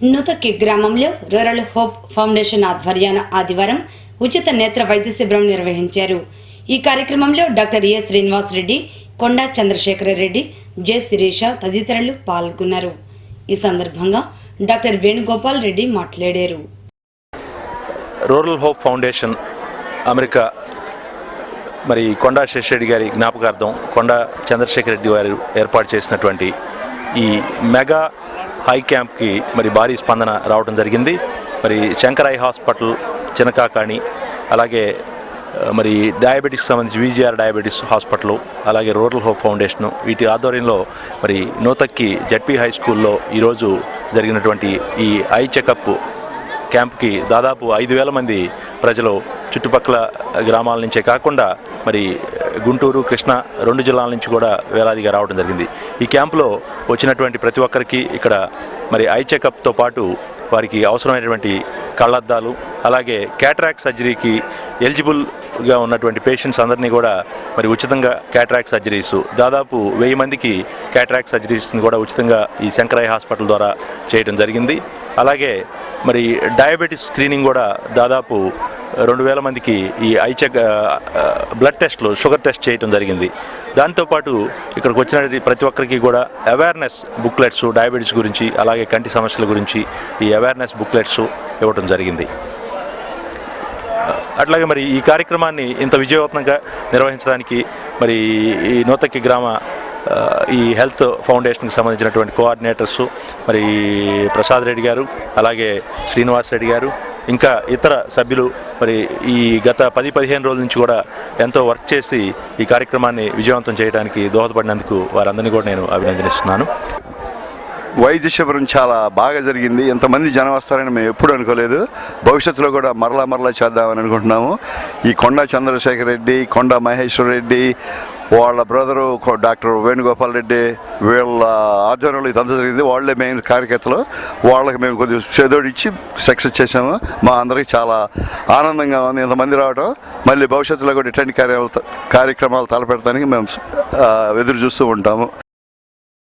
నూతక్కి గ్రామంలో rural hope foundation ఆధ్వర్యాన ఆదివారం ఉచిత నేత్ర వైద్య శిబిరం నిర్వహించారు. ఈ కార్యక్రమంలో doctor A Srinivas Reddy, Konda Chandrashekhara Reddy, J Sirisha తదితరులు పాల్గొన్నారు. ఈ సందర్భంగా డాక్టర్ వేణుగోపాల్ రెడ్డి మాట్లాడారు. రూరల్ హోప్ ఫౌండేషన్ అమెరికా మరి కొండా శేషరెడ్డి గారి జ్ఞాపకార్థం కొండా చంద్రశేఖర రెడ్డి వారు ఏర్పాటు చేసినటువంటి ఈ మెగా హై క్యాంప్కి మరి భారీ స్పందన రావడం జరిగింది. మరి శంకర్ ఐ హాస్పిటల్ చినకాకాణి, అలాగే మరి డయాబెటీస్కి సంబంధించి విజిఆర్ డయాబెటీస్ హాస్పిటల్, అలాగే రూరల్ హోప్ ఫౌండేషన్ వీటి ఆధ్వర్యంలో మరి నూతక్కి జడ్పీ హై స్కూల్లో ఈరోజు జరిగినటువంటి ఈ ఐ చెకప్ క్యాంప్కి దాదాపు 5,000 మంది ప్రజలు చుట్టుపక్కల గ్రామాల నుంచే కాకుండా మరి గుంటూరు, కృష్ణా 2 జిల్లాల నుంచి కూడా వేలాదిగా రావడం జరిగింది. ఈ క్యాంపులో వచ్చినటువంటి ప్రతి ఒక్కరికి ఇక్కడ మరి ఐ చెకప్తో పాటు వారికి అవసరమైనటువంటి కళ్ళద్దాలు, అలాగే క్యాటరాక్ట్ సర్జరీకి ఎలిజిబుల్గా ఉన్నటువంటి పేషెంట్స్ అందరినీ కూడా మరి ఉచితంగా క్యాటరాక్ట్ సర్జరీస్ దాదాపు 1000 మందికి క్యాటరాక్ట్ సర్జరీస్ని కూడా ఉచితంగా ఈ శంకర్ ఐ హాస్పిటల్ ద్వారా చేయడం జరిగింది. అలాగే మరి డయాబెటీస్ స్క్రీనింగ్ కూడా దాదాపు 2,000 మందికి ఈ ఐ చెక్ బ్లడ్ టెస్ట్లు, షుగర్ టెస్ట్ చేయడం జరిగింది. దాంతోపాటు ఇక్కడికి వచ్చిన ప్రతి ఒక్కరికి కూడా అవేర్నెస్ బుక్లెట్స్ డయాబెటీస్ గురించి, అలాగే కంటి సమస్యల గురించి ఈ అవేర్నెస్ బుక్లెట్స్ ఇవ్వడం జరిగింది. అట్లాగే మరి ఈ కార్యక్రమాన్ని ఇంత విజయవంతంగా నిర్వహించడానికి మరి ఈ నూతక్కి గ్రామ ఈ హెల్త్ ఫౌండేషన్కి సంబంధించినటువంటి కోఆర్డినేటర్సు మరి ప్రసాద్ రెడ్డి గారు, అలాగే శ్రీనివాస్ రెడ్డి గారు, ఇంకా ఇతర సభ్యులు మరి ఈ గత 10-15 రోజుల నుంచి కూడా ఎంతో వర్క్ చేసి ఈ కార్యక్రమాన్ని విజయవంతం చేయడానికి దోహదపడినందుకు వారందరినీ కూడా నేను అభినందనిస్తున్నాను. వైద్య శిబిరం చాలా బాగా జరిగింది. ఎంతమంది జనం వస్తారని మేము ఎప్పుడు అనుకోలేదు. భవిష్యత్తులో కూడా మరలా చేద్దామని అనుకుంటున్నాము. ఈ కొండా చంద్రశేఖర రెడ్డి, కొండా మహేశ్వర రెడ్డి, వాళ్ళ బ్రదరు డాక్టర్ వేణుగోపాల్ రెడ్డి, వీళ్ళ ఆధ్వర్యంలో ఇదంతా జరిగింది. వాళ్ళే మెయిన్ కార్యకర్తలు. వాళ్ళకి మేము కొద్దిగా చేదోడిచ్చి సక్సెస్ చేసాము. మా అందరికీ చాలా ఆనందంగా ఉంది ఇంతమంది రావడం. మళ్ళీ భవిష్యత్తులో కూడా ఇట్లాంటి కార్యక్రమాలు తలపెడతానికి మేము ఎదురు చూస్తూ ఉంటాము.